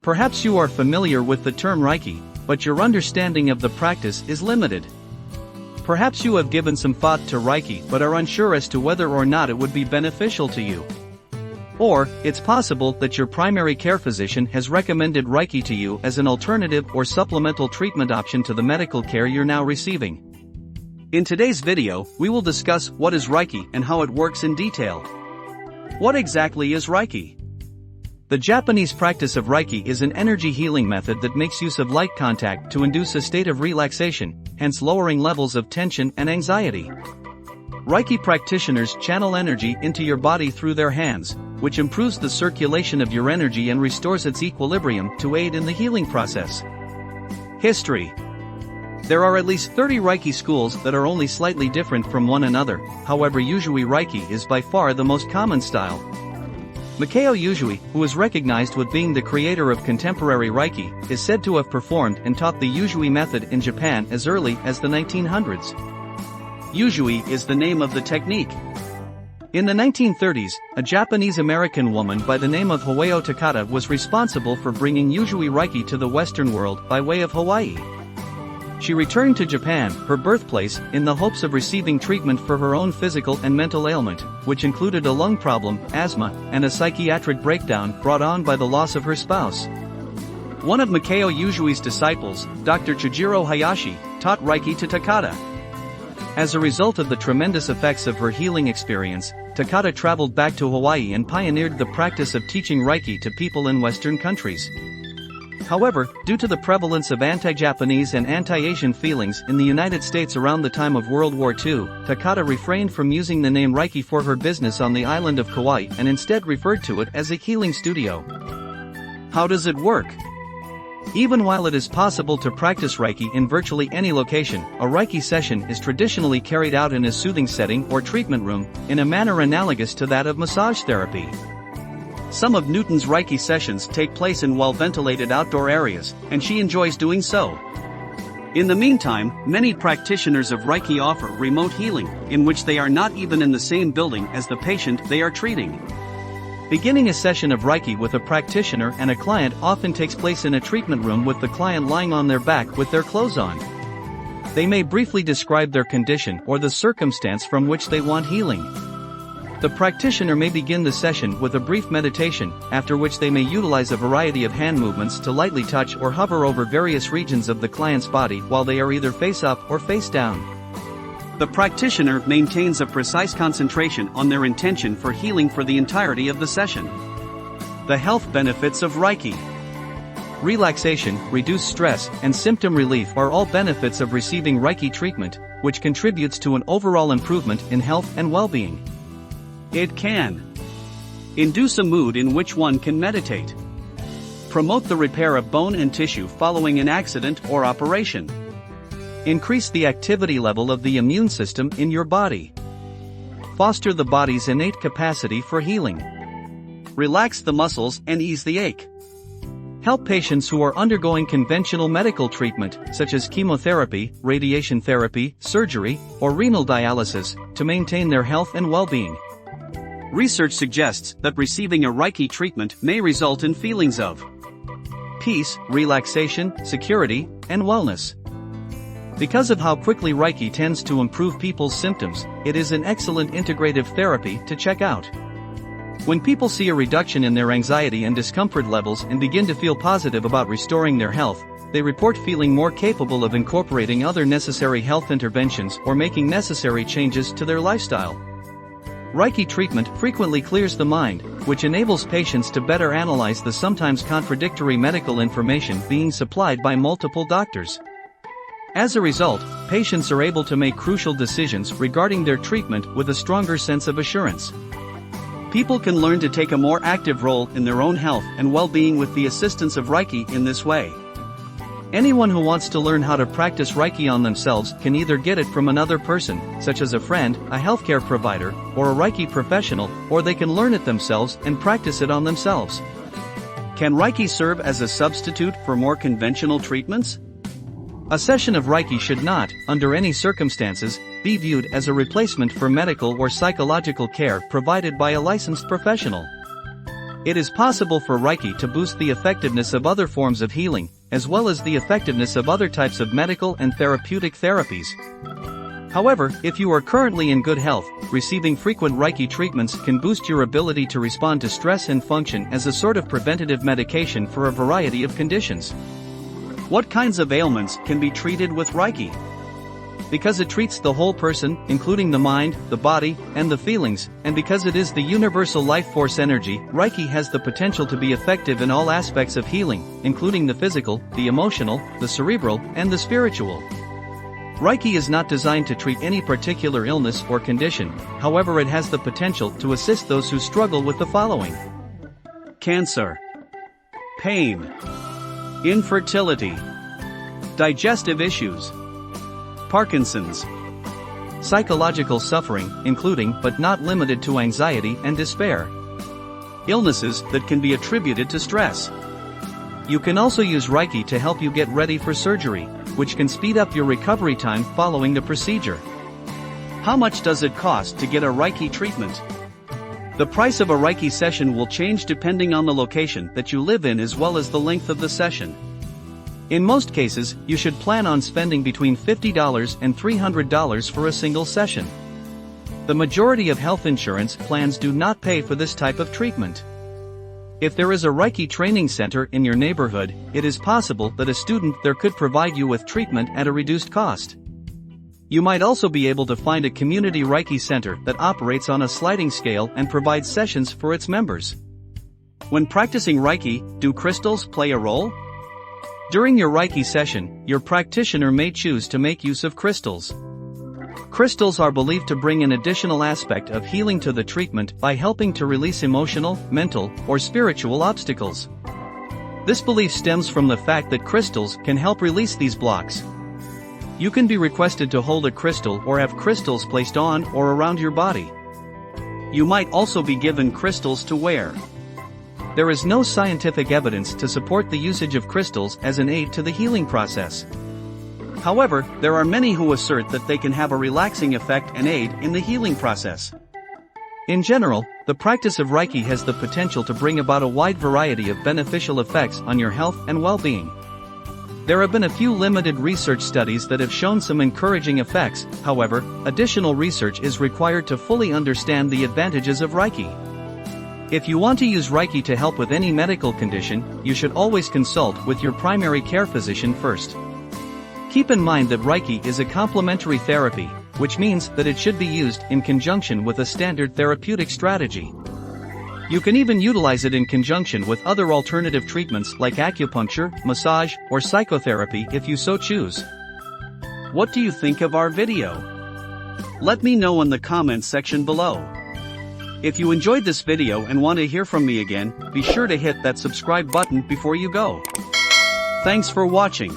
Perhaps you are familiar with the term Reiki, but your understanding of the practice is limited. Perhaps you have given some thought to Reiki but are unsure as to whether or not it would be beneficial to you. Or, it's possible that your primary care physician has recommended Reiki to you as an alternative or supplemental treatment option to the medical care you're now receiving. In today's video, we will discuss what is Reiki and how it works in detail. What exactly is Reiki? The Japanese practice of Reiki is an energy healing method that makes use of light contact to induce a state of relaxation, hence lowering levels of tension and anxiety. Reiki practitioners channel energy into your body through their hands, which improves the circulation of your energy and restores its equilibrium to aid in the healing process. History. There are at least 30 Reiki schools that are only slightly different from one another, however Usui Reiki is by far the most common style. Mikao Usui, who is recognized with being the creator of contemporary Reiki, is said to have performed and taught the Usui method in Japan as early as the 1900s. Usui is the name of the technique. In the 1930s, a Japanese-American woman by the name of Hayao Takata was responsible for bringing Usui Reiki to the Western world by way of Hawaii. She returned to Japan, her birthplace, in the hopes of receiving treatment for her own physical and mental ailment, which included a lung problem, asthma, and a psychiatric breakdown brought on by the loss of her spouse. One of Mikao Usui's disciples, Dr. Chujiro Hayashi, taught Reiki to Takata. As a result of the tremendous effects of her healing experience, Takata traveled back to Hawaii and pioneered the practice of teaching Reiki to people in Western countries. However, due to the prevalence of anti-Japanese and anti-Asian feelings in the United States around the time of World War II, Takata refrained from using the name Reiki for her business on the island of Kauai and instead referred to it as a healing studio. How does it work? Even while it is possible to practice Reiki in virtually any location, a Reiki session is traditionally carried out in a soothing setting or treatment room, in a manner analogous to that of massage therapy. Some of Newton's Reiki sessions take place in well-ventilated outdoor areas, and she enjoys doing so. In the meantime, many practitioners of Reiki offer remote healing, in which they are not even in the same building as the patient they are treating. Beginning a session of Reiki with a practitioner and a client often takes place in a treatment room with the client lying on their back with their clothes on. They may briefly describe their condition or the circumstance from which they want healing. The practitioner may begin the session with a brief meditation, after which they may utilize a variety of hand movements to lightly touch or hover over various regions of the client's body while they are either face up or face down. The practitioner maintains a precise concentration on their intention for healing for the entirety of the session. The health benefits of Reiki. Relaxation, reduced stress, and symptom relief are all benefits of receiving Reiki treatment, which contributes to an overall improvement in health and well-being. It can induce a mood in which one can meditate, promote the repair of bone and tissue following an accident or operation, increase the activity level of the immune system in your body, foster the body's innate capacity for healing, relax the muscles and ease the ache, help patients who are undergoing conventional medical treatment, such as chemotherapy, radiation therapy, surgery, or renal dialysis, to maintain their health and well-being. Research suggests that receiving a Reiki treatment may result in feelings of peace, relaxation, security, and wellness. Because of how quickly Reiki tends to improve people's symptoms, it is an excellent integrative therapy to check out. When people see a reduction in their anxiety and discomfort levels and begin to feel positive about restoring their health, they report feeling more capable of incorporating other necessary health interventions or making necessary changes to their lifestyle. Reiki treatment frequently clears the mind, which enables patients to better analyze the sometimes contradictory medical information being supplied by multiple doctors. As a result, patients are able to make crucial decisions regarding their treatment with a stronger sense of assurance. People can learn to take a more active role in their own health and well-being with the assistance of Reiki in this way. Anyone who wants to learn how to practice Reiki on themselves can either get it from another person, such as a friend, a healthcare provider, or a Reiki professional, or they can learn it themselves and practice it on themselves. Can Reiki serve as a substitute for more conventional treatments? A session of Reiki should not, under any circumstances, be viewed as a replacement for medical or psychological care provided by a licensed professional. It is possible for Reiki to boost the effectiveness of other forms of healing, as well as the effectiveness of other types of medical and therapeutic therapies. However, if you are currently in good health, receiving frequent Reiki treatments can boost your ability to respond to stress and function as a sort of preventative medication for a variety of conditions. What kinds of ailments can be treated with Reiki? Because it treats the whole person, including the mind, the body, and the feelings, and because it is the universal life force energy, Reiki has the potential to be effective in all aspects of healing, including the physical, the emotional, the cerebral, and the spiritual. Reiki is not designed to treat any particular illness or condition, however it has the potential to assist those who struggle with the following: cancer, pain, infertility, digestive issues, Parkinson's, psychological suffering, including but not limited to anxiety and despair, illnesses that can be attributed to stress. You can also use Reiki to help you get ready for surgery, which can speed up your recovery time following the procedure. How much does it cost to get a Reiki treatment? The price of a Reiki session will change depending on the location that you live in as well as the length of the session. In most cases, you should plan on spending between $50 and $300 for a single session. The majority of health insurance plans do not pay for this type of treatment. If there is a Reiki training center in your neighborhood, it is possible that a student there could provide you with treatment at a reduced cost. You might also be able to find a community Reiki center that operates on a sliding scale and provides sessions for its members. When practicing Reiki, do crystals play a role? During your Reiki session, your practitioner may choose to make use of crystals. Crystals are believed to bring an additional aspect of healing to the treatment by helping to release emotional, mental, or spiritual obstacles. This belief stems from the fact that crystals can help release these blocks. You can be requested to hold a crystal or have crystals placed on or around your body. You might also be given crystals to wear. There is no scientific evidence to support the usage of crystals as an aid to the healing process. However, there are many who assert that they can have a relaxing effect and aid in the healing process. In general, the practice of Reiki has the potential to bring about a wide variety of beneficial effects on your health and well-being. There have been a few limited research studies that have shown some encouraging effects, however, additional research is required to fully understand the advantages of Reiki. If you want to use Reiki to help with any medical condition, you should always consult with your primary care physician first. Keep in mind that Reiki is a complementary therapy, which means that it should be used in conjunction with a standard therapeutic strategy. You can even utilize it in conjunction with other alternative treatments like acupuncture, massage, or psychotherapy if you so choose. What do you think of our video? Let me know in the comments section below. If you enjoyed this video and want to hear from me again, be sure to hit that subscribe button before you go. Thanks for watching.